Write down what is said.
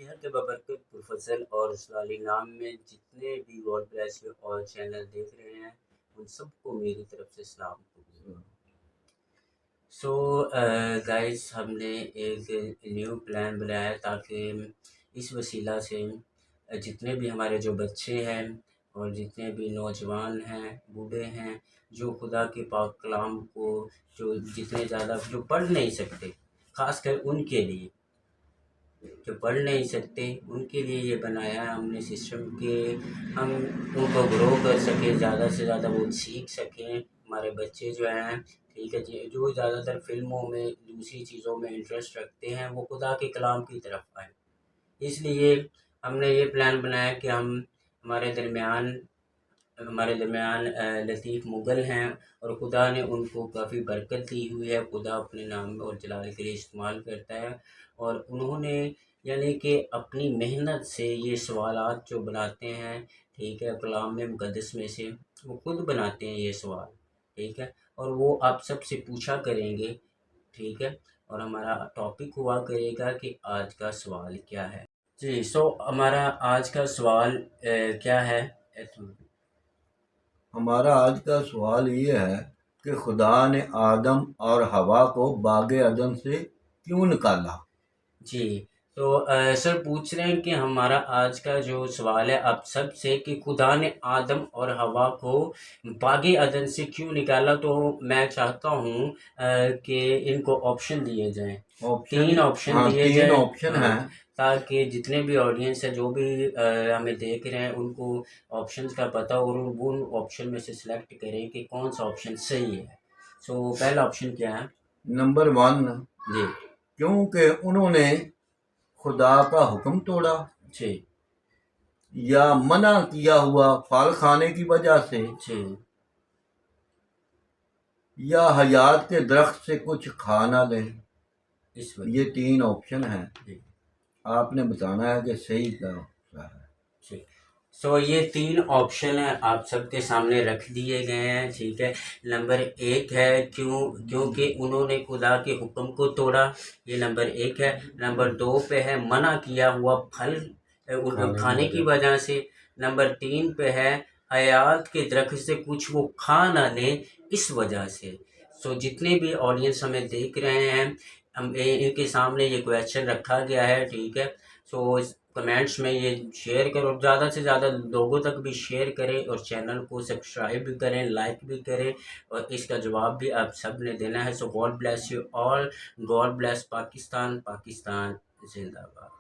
ہر کے ببرکت پروفیسر اور اسلالی نام میں جتنے بھی گاڈ بلیس یو اور چینل دیکھ رہے ہیں ان سب کو میری طرف سے سلام. سو گائز ہم نے ایک نیو پلان بنایا تاکہ اس وسیلہ سے جتنے بھی ہمارے جو بچے ہیں اور جتنے بھی نوجوان ہیں بوڑھے ہیں جو خدا کے پاک کلام کو جو جتنے زیادہ جو پڑھ نہیں سکتے، خاص کر ان کے لیے جو پڑھ نہیں سکتے ان کے لیے یہ بنایا ہے ہم نے سسٹم کہ ہم ان کو گرو کر سکیں، زیادہ سے زیادہ وہ سیکھ سکیں. ہمارے بچے جو ہیں ٹھیک ہے جی جو زیادہ تر فلموں میں دوسری چیزوں میں انٹرسٹ رکھتے ہیں وہ خدا کے کلام کی طرف آئیں. اس لیے ہم نے یہ پلان بنایا کہ ہمارے درمیان لطیف مغل ہیں اور خدا نے ان کو کافی برکت دی ہوئی ہے. خدا اپنے نام اور جلال کے لیے استعمال کرتا ہے اور انہوں نے یعنی کہ اپنی محنت سے یہ سوالات جو بناتے ہیں ٹھیک ہے کلام مقدس میں سے وہ خود بناتے ہیں یہ سوال ٹھیک ہے اور وہ آپ سب سے پوچھا کریں گے ٹھیک ہے اور ہمارا ٹاپک ہوا کرے گا کہ آج کا سوال کیا ہے. جی ہمارا آج کا سوال کیا ہے؟ ہمارا آج کا سوال یہ ہے کہ خدا نے آدم اور حوا کو باغ عدن سے کیوں نکالا؟ جی تو سر پوچھ رہے ہیں کہ ہمارا آج کا جو سوال ہے آپ سب سے کہ خدا نے آدم اور حوا کو باغ عدن سے کیوں نکالا. تو میں چاہتا ہوں کہ ان کو آپشن دیے جائیں، تین آپشن دیے جائیں ہیں تاکہ جتنے بھی آڈینس ہے جو بھی ہمیں دیکھ رہے ہیں ان کو آپشنز کا پتہ اور وہ ان آپشن میں سے سلیکٹ کریں کہ کون سا آپشن صحیح ہے. سو پہلا آپشن کیا ہے؟ نمبر 1 جی کیونکہ انہوں نے خدا کا حکم توڑا، جی یا منع کیا ہوا پھل کھانے کی وجہ سے، جی یا حیات کے درخت سے کچھ کھا نہ لیں. اس وقت یہ 3 آپشن ہیں، جی آپ نے بتانا ہے کہ صحیح کیا ہے. ٹھیک سو یہ 3 آپشن ہیں آپ سب کے سامنے رکھ دیے گئے ہیں ٹھیک ہے. نمبر 1 ہے کیونکہ انہوں نے خدا کے حکم کو توڑا، یہ نمبر 1 ہے. نمبر 2 پہ ہے منع کیا ہوا پھل کھانے کی وجہ سے. نمبر 3 پہ ہے حیات کے درخت سے کچھ وہ کھا نہ لیں اس وجہ سے. سو جتنے بھی آڈینس ہمیں دیکھ رہے ہیں ان کے سامنے یہ کویشچن رکھا گیا ہے ٹھیک ہے. سو کمنٹس میں یہ شیئر کرو، زیادہ سے زیادہ لوگوں تک بھی شیئر کریں اور چینل کو سبسکرائب بھی کریں، لائک بھی کریں اور اس کا جواب بھی آپ سب نے دینا ہے. So God bless you all, God bless Pakistan, Pakistan زندہ باد.